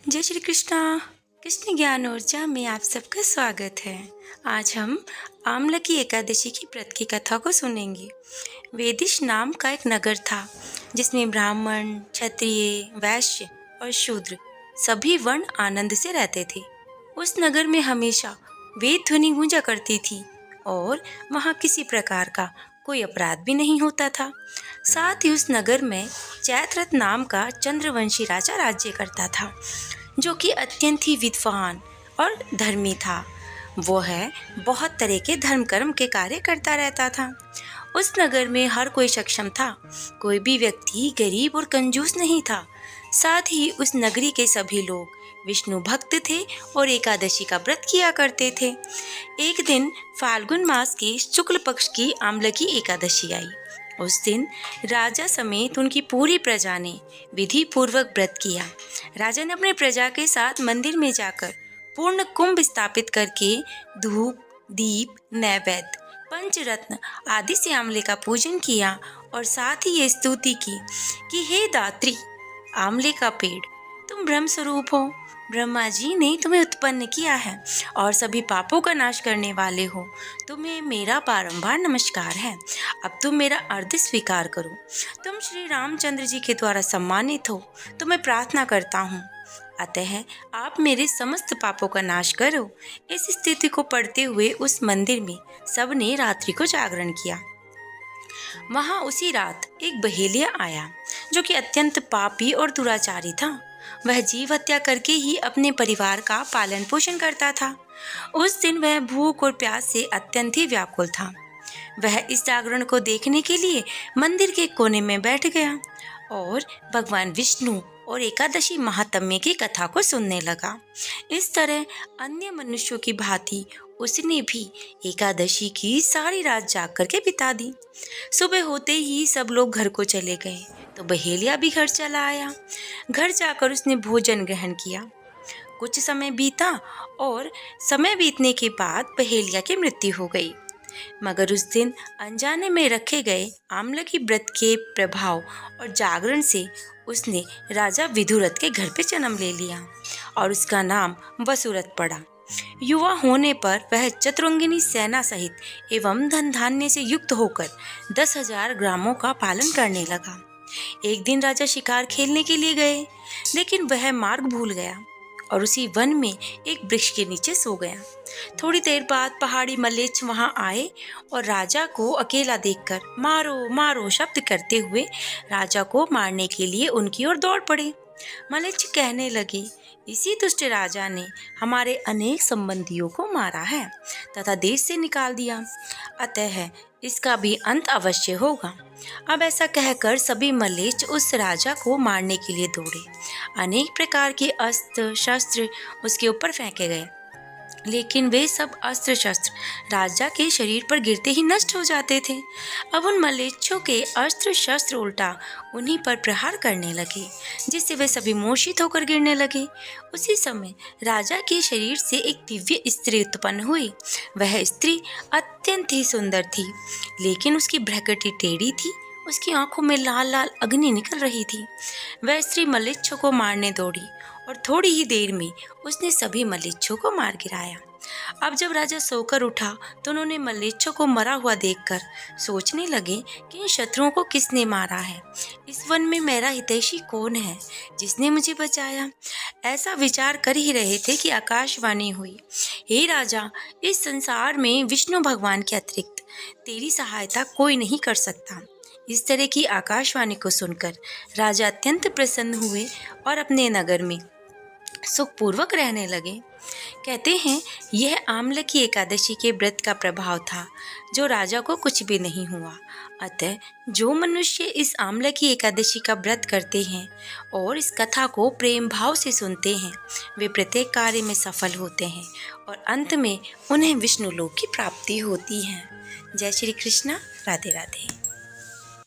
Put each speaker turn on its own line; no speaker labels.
जय श्री कृष्णा। कृष्ण ज्ञान ऊर्जा में आप सबका स्वागत है। आज हम आमलकी एकादशी की व्रत की कथा को सुनेंगे। वेदिश नाम का एक नगर था जिसमें ब्राह्मण, क्षत्रिय, वैश्य और शूद्र सभी वर्ण आनंद से रहते थे। उस नगर में हमेशा वेद ध्वनि गूंजा करती थी और वहाँ किसी प्रकार का कोई अपराध भी नहीं होता था। साथ ही उस नगर में चैत्ररथ नाम का चंद्रवंशी राजा राज्य करता था, जो कि अत्यंत ही विद्वान और धर्मी था। वो है बहुत तरह के धर्म कर्म के कार्य करता रहता था। उस नगर में हर कोई सक्षम था, कोई भी व्यक्ति गरीब और कंजूस नहीं था। साथ ही उस नगरी के सभी लोग विष्णु भक्त थे और एकादशी का व्रत किया करते थे। एक दिन फाल्गुन मास के शुक्ल पक्ष की आमलकी एकादशी आई। उस दिन राजा समेत उनकी पूरी प्रजा ने विधि पूर्वक व्रत किया। राजा ने अपने प्रजा के साथ मंदिर में जाकर पूर्ण कुंभ स्थापित करके धूप, दीप, नैवेद्य, पंचरत्न आदि से आंवले का पूजन किया और साथ ही ये स्तुति की कि हे दात्री, आंवले का पेड़, तुम ब्रह्म स्वरूप हो। ब्रह्मा जी ने तुम्हें उत्पन्न किया है और सभी पापों का नाश करने वाले हो। तुम्हें मेरा बारंबार नमस्कार है। अब तुम मेरा अर्घ्य स्वीकार करो। तुम श्री रामचंद्र जी के द्वारा सम्मानित हो, तो मैं प्रार्थना करता हूँ, अतः आप मेरे समस्त पापों का नाश करो। इस स्थिति को पढ़ते हुए उस मंदिर में सबने रात्रि को जागरण किया। वहाँ उसी रात एक बहेलिया आया, जो कि अत्यंत पापी और दुराचारी था। वह जीव हत्या करके ही अपने परिवार का पालन पोषण करता था। उस दिन वह भूख और प्यास से अत्यंत ही व्याकुल था। वह इस जागरण को देखने के लिए मंदिर के कोने में बैठ गया और भगवान विष्णु और एकादशी महात्म्य की कथा को सुनने लगा। इस तरह अन्य मनुष्यों की भांति उसने भी एकादशी की सारी रात जाग करके बिता दी। सुबह होते ही सब लोग घर को चले गए तो बहेलिया भी घर चला आया। घर जाकर उसने भोजन ग्रहण किया। कुछ समय बीता और समय बीतने के बाद बहेलिया की मृत्यु हो गई। मगर उस दिन अनजाने में रखे गए आमलकी व्रत के प्रभाव और जागरण से उसने राजा विदुरथ के घर पे जन्म ले लिया और उसका नाम वसुरथ पड़ा। युवा होने पर वह चतुरंगिनी सेना सहित एवं धन धान्य से युक्त होकर 10,000 ग्रामों का पालन करने लगा। एक दिन राजा शिकार खेलने के लिए गए, लेकिन वह मार्ग भूल गया और उसी वन में एक वृक्ष के नीचे सो गया। थोड़ी देर बाद पहाड़ी मलेच्छ वहां आए और राजा को अकेला देखकर मारो मारो शब्द करते हुए राजा को मारने के लिए उनकी ओर दौड़ पड़े। मलेच्छ कहने लगे, इसी दुष्ट राजा ने हमारे अनेक संबंधियों को मारा है तथा देश से निकाल दिया, अतः इसका भी अंत अवश्य होगा। अब ऐसा कहकर सभी मलेच्छ उस राजा को मारने के लिए दौड़े। अनेक प्रकार के अस्त्र शस्त्र उसके ऊपर फेंके गए, लेकिन वे सब अस्त्र शस्त्र राजा के शरीर पर गिरते ही नष्ट हो जाते थे। अब उन मलेच्छों के अस्त्र शस्त्र उल्टा उन्हीं पर प्रहार करने लगे, जिससे वे सभी मूर्छित होकर गिरने लगे। उसी समय राजा के शरीर से एक दिव्य स्त्री उत्पन्न हुई। वह स्त्री अत्यंत ही सुंदर थी, लेकिन उसकी भ्रकटी टेढ़ी थी। उसकी आंखों में लाल लाल अग्नि निकल रही थी। वह स्त्री मलेच्छों को मारने दौड़ी और थोड़ी ही देर में उसने सभी मलेच्छों को मार गिराया। अब जब राजा सोकर उठा तो उन्होंने मलेच्छों को मरा हुआ देखकर सोचने लगे कि इन शत्रुओं को किसने मारा है। इस वन में मेरा हितैषी कौन है जिसने मुझे बचाया। ऐसा विचार कर ही रहे थे कि आकाशवाणी हुई, हे राजा, इस संसार में विष्णु भगवान के अतिरिक्त तेरी सहायता कोई नहीं कर सकता। इस तरह की आकाशवाणी को सुनकर राजा अत्यंत प्रसन्न हुए और अपने नगर में सुखपूर्वक रहने लगे। कहते हैं यह आमलकी एकादशी के व्रत का प्रभाव था, जो राजा को कुछ भी नहीं हुआ। अतः जो मनुष्य इस आमलकी एकादशी का व्रत करते हैं और इस कथा को प्रेम भाव से सुनते हैं, वे प्रत्येक कार्य में सफल होते हैं और अंत में उन्हें विष्णु लोक की प्राप्ति होती है। जय श्री कृष्णा। राधे राधे।